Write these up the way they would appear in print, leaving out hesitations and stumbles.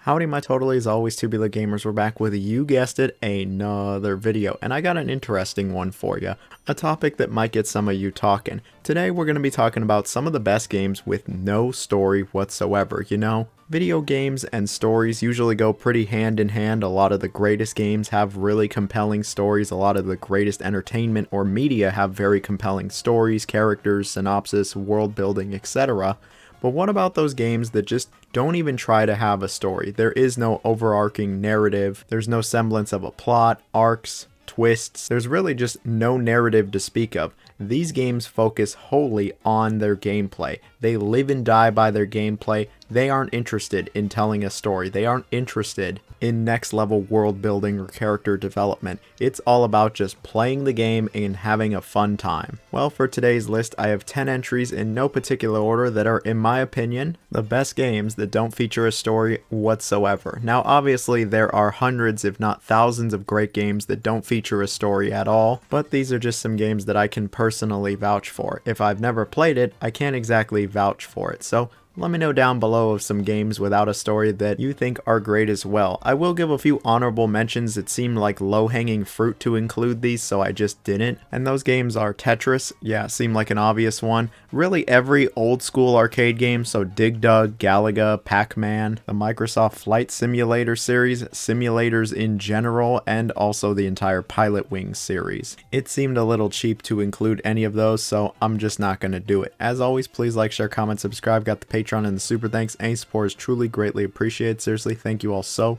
Howdy my totalies, always Tubular Gamers, we're back with, you guessed it, another video, and I got an interesting one for you, a topic that might get some of you talking. Today we're going to be talking about some of the best games with no story whatsoever, you know? Video games and stories usually go pretty hand in hand. A lot of the greatest games have really compelling stories, a lot of the greatest entertainment or media have very compelling stories, characters, synopsis, world building, etc. But what about those games that just don't even try to have a story? There is no overarching narrative, there's no semblance of a plot, arcs, twists, there's really just no narrative to speak of. These games focus wholly on their gameplay. They live and die by their gameplay. They aren't interested in telling a story. They aren't interested in next level world building or character development. It's all about just playing the game and having a fun time. Well, for today's list, I have 10 entries in no particular order that are, in my opinion, the best games that don't feature a story whatsoever. Now, obviously, there are hundreds, if not thousands, of great games that don't feature a story at all, but these are just some games that I can personally vouch for. If I've never played it, I can't exactly vouch for it. So let me know down below of some games without a story that you think are great as well. I will give a few honorable mentions. It seemed like low-hanging fruit to include these, so I just didn't. And those games are Tetris, yeah, seemed like an obvious one. Really every old school arcade game, so Dig Dug, Galaga, Pac-Man, the Microsoft Flight Simulator series, simulators in general, and also the entire Pilot Wings series. It seemed a little cheap to include any of those, so I'm just not going to do it. As always, please like, share, comment, subscribe. Got the Patreon and the super thanks. Any support is truly greatly appreciated. Seriously, thank you all so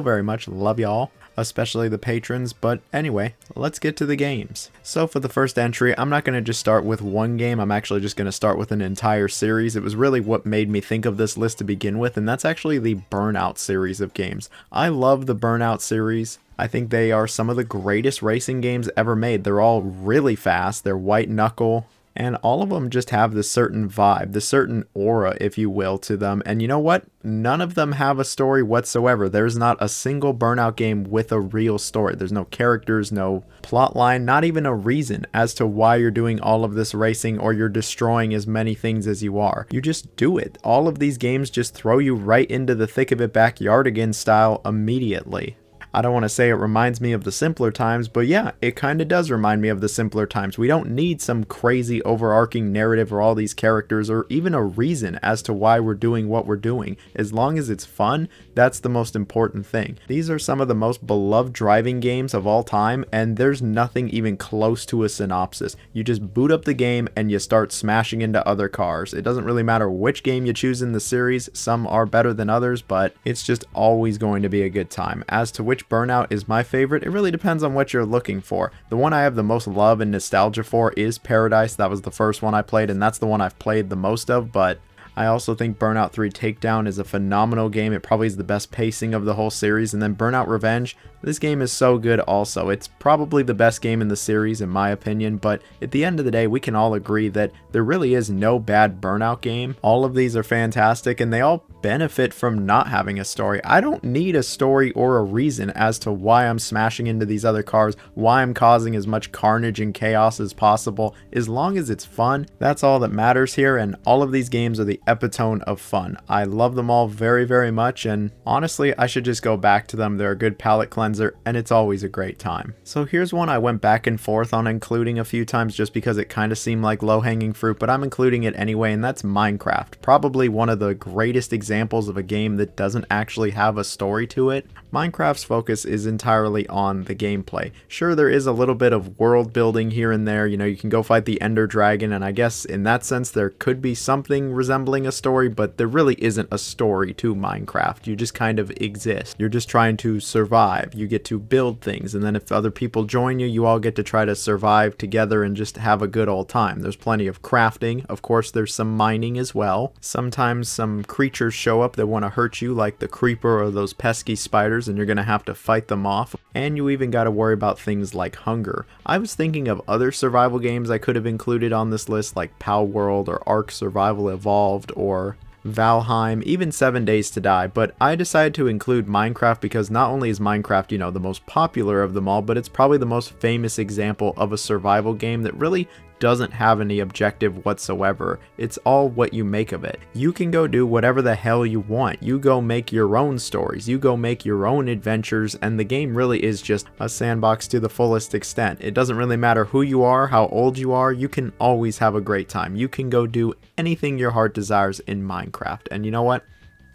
very much. Love y'all, especially the patrons. But anyway, let's get to the games. So for the first entry, I'm not going to just start with one game. I'm actually just going to start with an entire series. It was really what made me think of this list to begin with, and that's actually the Burnout series of games. I love the Burnout series. I think they are some of the greatest racing games ever made. They're all really fast. They're white knuckle. And all of them just have this certain vibe, this certain aura, if you will, to them. And you know what? None of them have a story whatsoever. There's not a single Burnout game with a real story. There's no characters, no plot line, not even a reason as to why you're doing all of this racing or you're destroying as many things as you are. You just do it. All of these games just throw you right into the thick of it backyardigan style immediately. I don't want to say it reminds me of the simpler times, but yeah, it kind of does remind me of the simpler times. We don't need some crazy overarching narrative or all these characters or even a reason as to why we're doing what we're doing. As long as it's fun, that's the most important thing. These are some of the most beloved driving games of all time, and there's nothing even close to a synopsis. You just boot up the game and you start smashing into other cars. It doesn't really matter which game you choose in the series. Some are better than others, but it's just always going to be a good time. As to which Burnout is my favorite, it really depends on what you're looking for. The one I have the most love and nostalgia for is Paradise. That was the first one I played, and that's the one I've played the most of, but I also think Burnout 3 Takedown is a phenomenal game. It probably is the best pacing of the whole series. And then Burnout Revenge, this game is so good also. It's probably the best game in the series in my opinion, but at the end of the day, we can all agree that there really is no bad Burnout game. All of these are fantastic and they all benefit from not having a story. I don't need a story or a reason as to why I'm smashing into these other cars, why I'm causing as much carnage and chaos as possible. As long as it's fun, that's all that matters here, and all of these games are the epitome of fun. I love them all very much, and honestly, I should just go back to them. They're a good palate cleanser, and it's always a great time. So here's one I went back and forth on including a few times just because it kind of seemed like low-hanging fruit, but I'm including it anyway, and that's Minecraft. Probably one of the greatest examples of a game that doesn't actually have a story to it. Minecraft's focus is entirely on the gameplay. Sure, there is a little bit of world building here and there. You know, you can go fight the Ender Dragon, and I guess in that sense there could be something resembling a story, but there really isn't a story to Minecraft. You just kind of exist. You're just trying to survive. You get to build things, and then if other people join you, you all get to try to survive together and just have a good old time. There's plenty of crafting. Of course, there's some mining as well. Sometimes some creatures show up that want to hurt you, like the creeper or those pesky spiders, and you're going to have to fight them off. And you even got to worry about things like hunger. I was thinking of other survival games I could have included on this list, like Pal World or Ark Survival Evolved or Valheim, even 7 Days to Die, but I decided to include Minecraft because not only is Minecraft, you know, the most popular of them all, but it's probably the most famous example of a survival game that really doesn't have any objective whatsoever. It's all what you make of it. You can go do whatever the hell you want. You go make your own stories. You go make your own adventures, and the game really is just a sandbox to the fullest extent. It doesn't really matter who you are, how old you are, you can always have a great time. You can go do anything your heart desires in Minecraft. And you know what?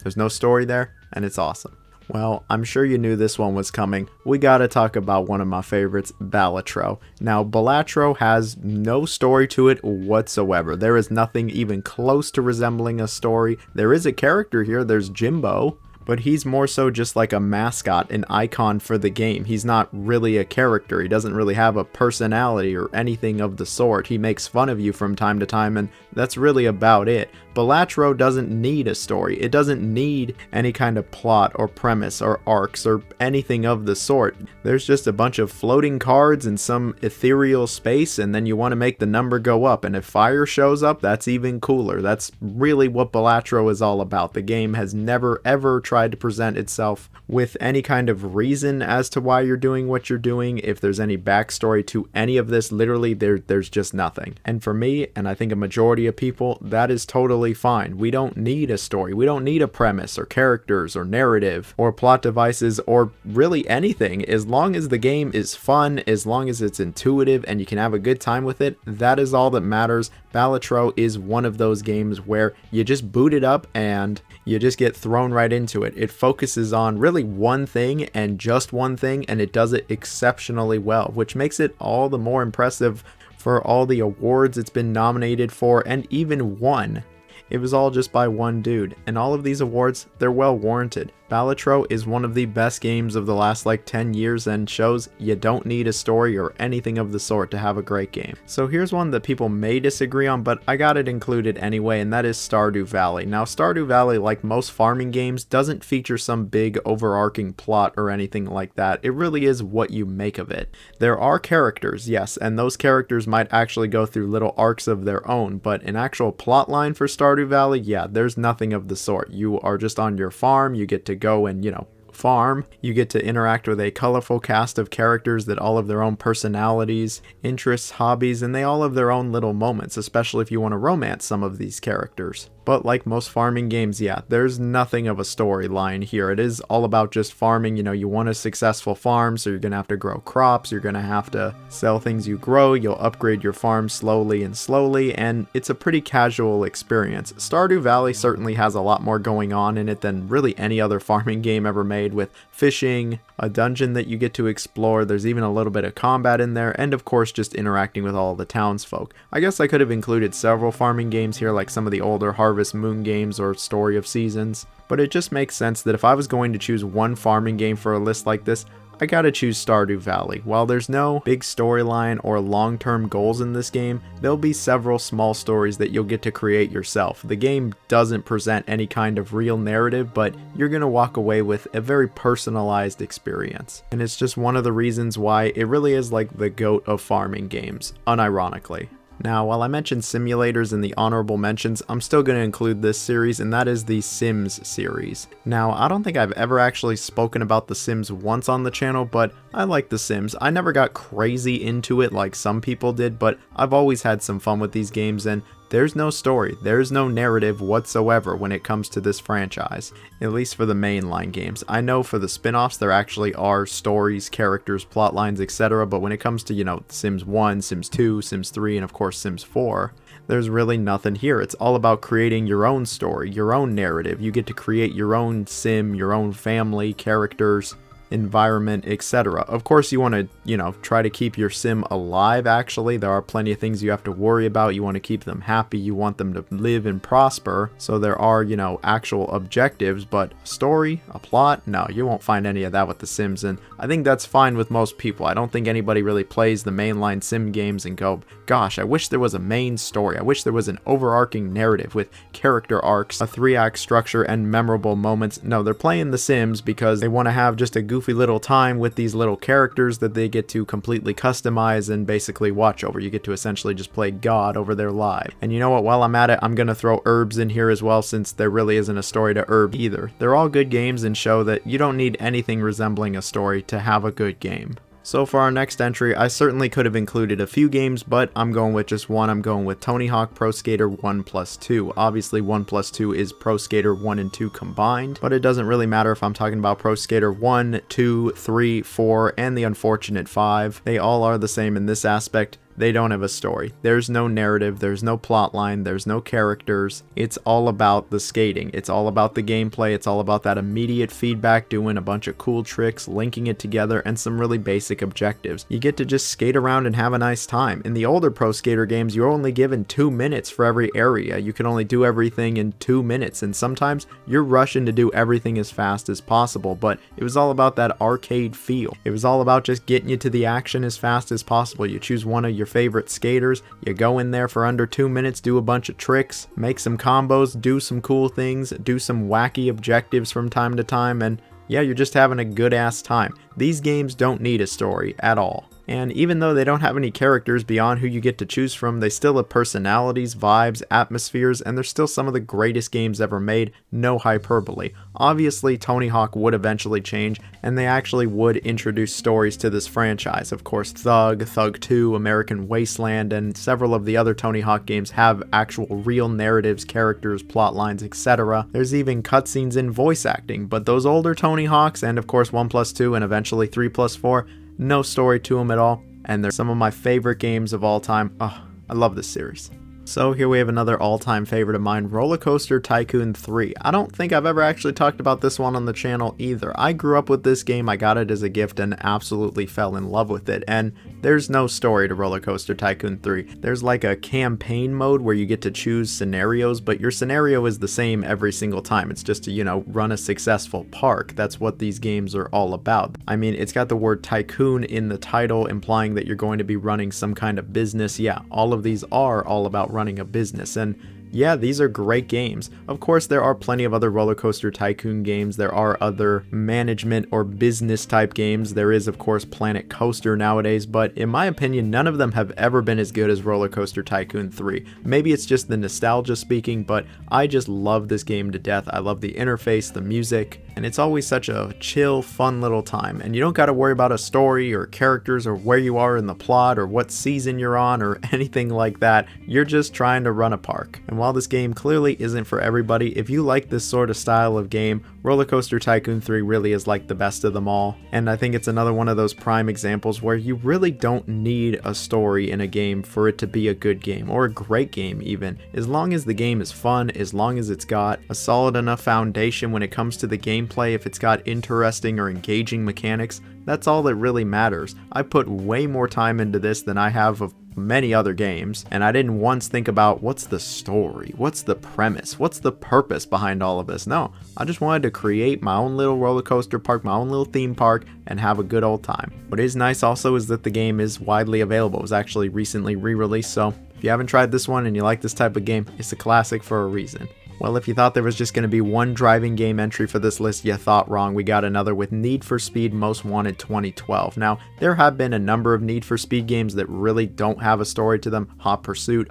There's no story there, and it's awesome. Well, I'm sure you knew this one was coming. We gotta talk about one of my favorites, Balatro. Now, Balatro has no story to it whatsoever. There is nothing even close to resembling a story. There is a character here, there's Jimbo, but he's more so just like a mascot, an icon for the game. He's not really a character. He doesn't really have a personality or anything of the sort. He makes fun of you from time to time, and that's really about it. Balatro doesn't need a story. It doesn't need any kind of plot or premise or arcs or anything of the sort. There's just a bunch of floating cards in some ethereal space, and then you want to make the number go up, and if fire shows up, that's even cooler. That's really what Balatro is all about. The game has never ever tried to present itself with any kind of reason as to why you're doing what you're doing. If there's any backstory to any of this, literally there's just nothing. And for me, and I think a majority of people, that is totally fine. We don't need a story. We don't need a premise or characters or narrative or plot devices or really anything. As long as the game is fun, as long as it's intuitive and you can have a good time with it, that is all that matters. Balatro is one of those games where you just boot it up and you just get thrown right into it. It focuses on really one thing and just one thing, and it does it exceptionally well, which makes it all the more impressive for all the awards it's been nominated for and even won. It was all just by one dude, and all of these awards, they're well warranted. Balatro is one of the best games of the last 10 years and shows you don't need a story or anything of the sort to have a great game. So here's one that people may disagree on, but I got it included anyway, and that is Stardew Valley. Now, Stardew Valley, like most farming games, doesn't feature some big overarching plot or anything like that. It really is what you make of it. There are characters, yes, and those characters might actually go through little arcs of their own, but an actual plot line for Stardew Valley, yeah, there's nothing of the sort. You are just on your farm, you get to go and, farm. You get to interact with a colorful cast of characters that all have their own personalities, interests, hobbies, and they all have their own little moments, especially if you want to romance some of these characters. But like most farming games, yeah, there's nothing of a storyline here. It is all about just farming. You want a successful farm, so you're going to have to grow crops, you're going to have to sell things you grow, you'll upgrade your farm slowly, and it's a pretty casual experience. Stardew Valley certainly has a lot more going on in it than really any other farming game ever made, with fishing, a dungeon that you get to explore, there's even a little bit of combat in there, and of course just interacting with all the townsfolk. I guess I could have included several farming games here, like some of the older Harvest Moon games or Story of Seasons, but it just makes sense that if I was going to choose one farming game for a list like this, I gotta choose Stardew Valley. While there's no big storyline or long-term goals in this game, there'll be several small stories that you'll get to create yourself. The game doesn't present any kind of real narrative, but you're gonna walk away with a very personalized experience. And it's just one of the reasons why it really is like the GOAT of farming games, unironically. Now, while I mentioned simulators in the honorable mentions, I'm still going to include this series, and that is the Sims series. Now, I don't think I've ever actually spoken about The Sims once on the channel, but I like The Sims. I never got crazy into it like some people did, but I've always had some fun with these games, and there's no story, there's no narrative whatsoever when it comes to this franchise, at least for the mainline games. I know for the spin-offs there actually are stories, characters, plot lines, etc., but when it comes to, Sims 1, Sims 2, Sims 3, and of course Sims 4, there's really nothing here. It's all about creating your own story, your own narrative. You get to create your own sim, your own family, characters, environment, etc. Of course, you want to, try to keep your sim alive, actually. There are plenty of things you have to worry about. You want to keep them happy. You want them to live and prosper. So there are, actual objectives, but story, a plot, no, you won't find any of that with The Sims, and I think that's fine with most people. I don't think anybody really plays the mainline sim games and go, gosh, I wish there was a main story. I wish there was an overarching narrative with character arcs, a 3-act structure, and memorable moments. No, they're playing The Sims because they want to have just a goofy little time with these little characters that they get to completely customize and basically watch over. You get to essentially just play God over their lives. And you know what, while I'm at it, I'm going to throw Herbs in here as well, since there really isn't a story to Herb either. They're all good games and show that you don't need anything resembling a story to have a good game. So for our next entry, I certainly could have included a few games, but I'm going with just one. I'm going with Tony Hawk Pro Skater 1+2. Obviously 1+2 is Pro Skater 1 and 2 combined, but it doesn't really matter if I'm talking about Pro Skater 1, 2, 3, 4, and the unfortunate 5. They all are the same in this aspect. They don't have a story. There's no narrative, there's no plot line, there's no characters. It's all about the skating. It's all about the gameplay. It's all about that immediate feedback, doing a bunch of cool tricks, linking it together, and some really basic objectives. You get to just skate around and have a nice time. In the older Pro Skater games, you're only given 2 minutes for every area. You can only do everything in 2 minutes, and sometimes you're rushing to do everything as fast as possible, but it was all about that arcade feel. It was all about just getting you to the action as fast as possible. You choose one of your favorite skaters, you go in there for under 2 minutes, do a bunch of tricks, make some combos, do some cool things, do some wacky objectives from time to time, and yeah, you're just having a good ass time. These games don't need a story at all. And even though they don't have any characters beyond who you get to choose from, they still have personalities, vibes, atmospheres, and they're still some of the greatest games ever made, no hyperbole. Obviously, Tony Hawk would eventually change, and they actually would introduce stories to this franchise. Of course, Thug 2, American Wasteland, and several of the other Tony Hawk games have actual real narratives, characters, plot lines, etc. There's even cutscenes in voice acting, but those older Tony Hawks, and of course 1+2 and eventually 3+4, no story to them at all, and they're some of my favorite games of all time. Oh, I love this series. So here we have another all-time favorite of mine, Roller Coaster Tycoon 3. I don't think I've ever actually talked about this one on the channel either. I grew up with this game, I got it as a gift and absolutely fell in love with it, and there's no story to Roller Coaster Tycoon 3. There's like a campaign mode where you get to choose scenarios, but your scenario is the same every single time. It's just to, you know, run a successful park. That's what these games are all about. I mean, it's got the word tycoon in the title, implying that you're going to be running some kind of business. Yeah, all of these are all about running a business, and yeah, these are great games. Of course, there are plenty of other Roller Coaster Tycoon games. There are other management or business type games. There is, of course, Planet Coaster nowadays, but in my opinion, none of them have ever been as good as Roller Coaster Tycoon 3. Maybe it's just the nostalgia speaking, but I just love this game to death. I love the interface, the music, and it's always such a chill, fun little time. And you don't got to worry about a story or characters or where you are in the plot or what season you're on or anything like that. You're just trying to run a park. And while this game clearly isn't for everybody, if you like this sort of style of game, Roller Coaster Tycoon 3 really is like the best of them all. And I think it's another one of those prime examples where you really don't need a story in a game for it to be a good game, or a great game even. As long as the game is fun, as long as it's got a solid enough foundation when it comes to the gameplay, if it's got interesting or engaging mechanics, that's all that really matters. I put way more time into this than I have of many other games, and I didn't once think about what's the story, what's the premise, what's the purpose behind all of this. No, I just wanted to create my own little roller coaster park, my own little theme park, and have a good old time. What is nice also is that the game is widely available. It was actually recently re-released, so if you haven't tried this one and you like this type of game, it's a classic for a reason. Well, if you thought there was just going to be one driving game entry for this list, you thought wrong. We got another with Need for Speed Most Wanted 2012. Now, there have been a number of Need for Speed games that really don't have a story to them. Hot Pursuit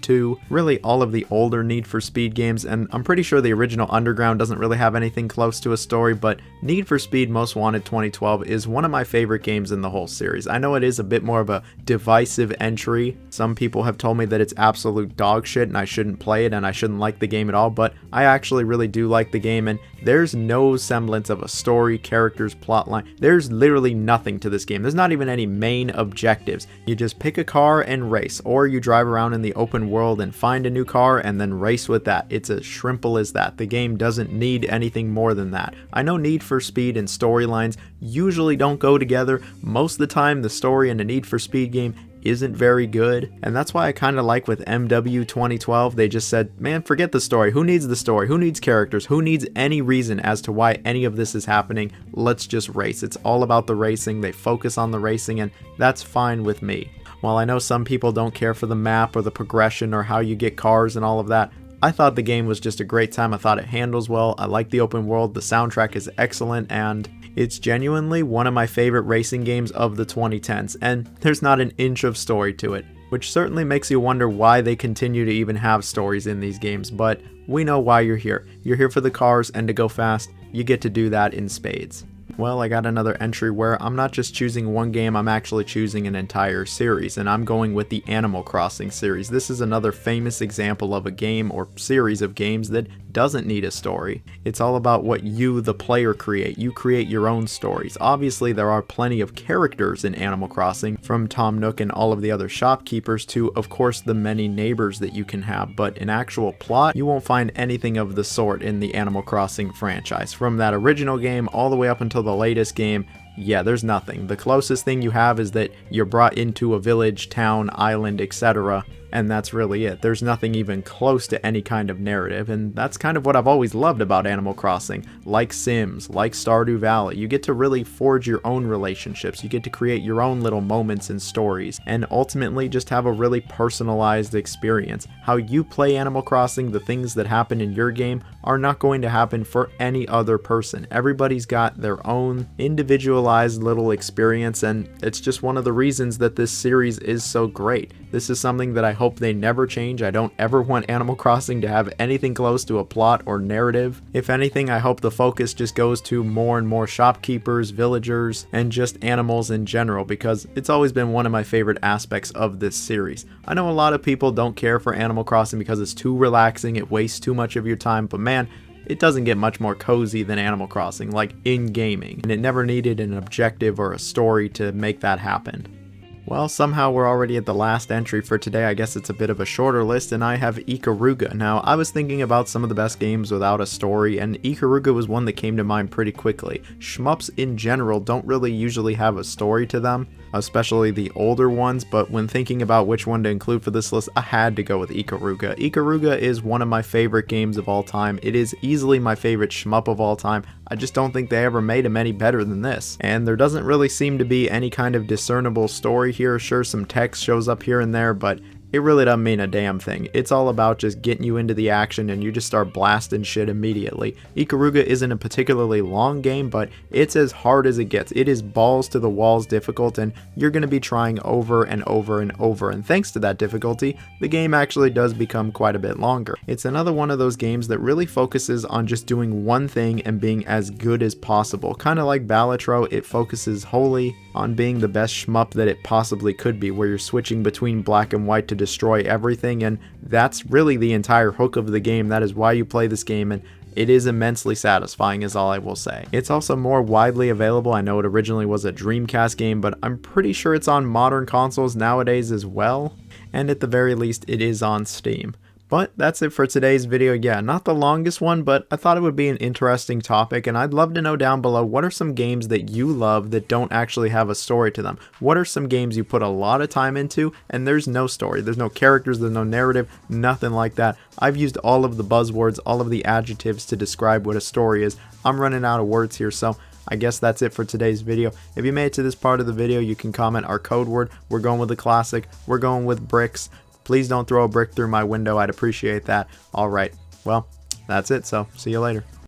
2, really all of the older Need for Speed games, and I'm pretty sure the original Underground doesn't really have anything close to a story, but Need for Speed Most Wanted 2012 is one of my favorite games in the whole series. I know it is a bit more of a divisive entry. Some people have told me that it's absolute dog shit and I shouldn't play it and I shouldn't like the game at all, but I actually really do like the game, and there's no semblance of a story, characters, plotline. There's literally nothing to this game. There's not even any main objectives. You just pick a car and race, or you drive around in the open world and find a new car and then race with that. It's as simple as that. The game doesn't need anything more than that. I know Need for Speed and storylines usually don't go together. Most of the time, the story in a Need for Speed game isn't very good, and that's why I kind of like with MW 2012, they just said, man, forget the story. Who needs the story? Who needs characters? Who needs any reason as to why any of this is happening? Let's just race. It's all about the racing. They focus on the racing, and that's fine with me. While I know some people don't care for the map or the progression or how you get cars and all of that, I thought the game was just a great time. I thought it handles well. I like the open world. The soundtrack is excellent, and it's genuinely one of my favorite racing games of the 2010s, and there's not an inch of story to it, which certainly makes you wonder why they continue to even have stories in these games, but we know why you're here. You're here for the cars and to go fast. You get to do that in spades. Well, I got another entry where I'm not just choosing one game, I'm actually choosing an entire series, and I'm going with the Animal Crossing series. This is another famous example of a game or series of games that doesn't need a story. It's all about what you, the player, create. You create your own stories. Obviously, there are plenty of characters in Animal Crossing, from Tom Nook and all of the other shopkeepers to, of course, the many neighbors that you can have, but in actual plot, you won't find anything of the sort in the Animal Crossing franchise. From that original game all the way up until the latest game, yeah, there's nothing. The closest thing you have is that you're brought into a village, town, island, etc., and that's really it. There's nothing even close to any kind of narrative, and that's kind of what I've always loved about Animal Crossing. Like Sims, like Stardew Valley, you get to really forge your own relationships, you get to create your own little moments and stories, and ultimately just have a really personalized experience. How you play Animal Crossing, the things that happen in your game, are not going to happen for any other person. Everybody's got their own individualized little experience, and it's just one of the reasons that this series is so great. This is something that I hope they never change. I don't ever want Animal Crossing to have anything close to a plot or narrative. If anything, I hope the focus just goes to more and more shopkeepers, villagers, and just animals in general, because it's always been one of my favorite aspects of this series. I know a lot of people don't care for Animal Crossing because it's too relaxing, it wastes too much of your time, but man, it doesn't get much more cozy than Animal Crossing, like in gaming, and it never needed an objective or a story to make that happen. Well, somehow we're already at the last entry for today. I guess it's a bit of a shorter list, and I have Ikaruga. Now, I was thinking about some of the best games without a story, and Ikaruga was one that came to mind pretty quickly. Shmups in general don't really usually have a story to them, especially the older ones, but when thinking about which one to include for this list, I had to go with Ikaruga. Ikaruga is one of my favorite games of all time. It is easily my favorite shmup of all time. I just don't think they ever made them any better than this. And there doesn't really seem to be any kind of discernible story here. Sure, some text shows up here and there, but it really doesn't mean a damn thing. It's all about just getting you into the action and you just start blasting shit immediately. Ikaruga isn't a particularly long game, but it's as hard as it gets. It is balls to the walls difficult, and you're going to be trying over and over and over, and thanks to that difficulty, the game actually does become quite a bit longer. It's another one of those games that really focuses on just doing one thing and being as good as possible. Kind of like Balatro, it focuses wholly on being the best shmup that it possibly could be, where you're switching between black and white to destroy everything, and that's really the entire hook of the game. That is why you play this game, and it is immensely satisfying is all I will say. It's also more widely available. I know it originally was a Dreamcast game, but I'm pretty sure it's on modern consoles nowadays as well, and at the very least it is on Steam. But that's it for today's video. Yeah, not the longest one, but I thought it would be an interesting topic, and I'd love to know down below, what are some games that you love that don't actually have a story to them? What are some games you put a lot of time into and there's no story, there's no characters, there's no narrative, nothing like that? I've used all of the buzzwords, all of the adjectives to describe what a story is. I'm running out of words here, so I guess that's it for today's video. If you made it to this part of the video, you can comment our code word. We're going with the classic, we're going with bricks. Please don't throw a brick through my window, I'd appreciate that. Alright, well, that's it, so see you later.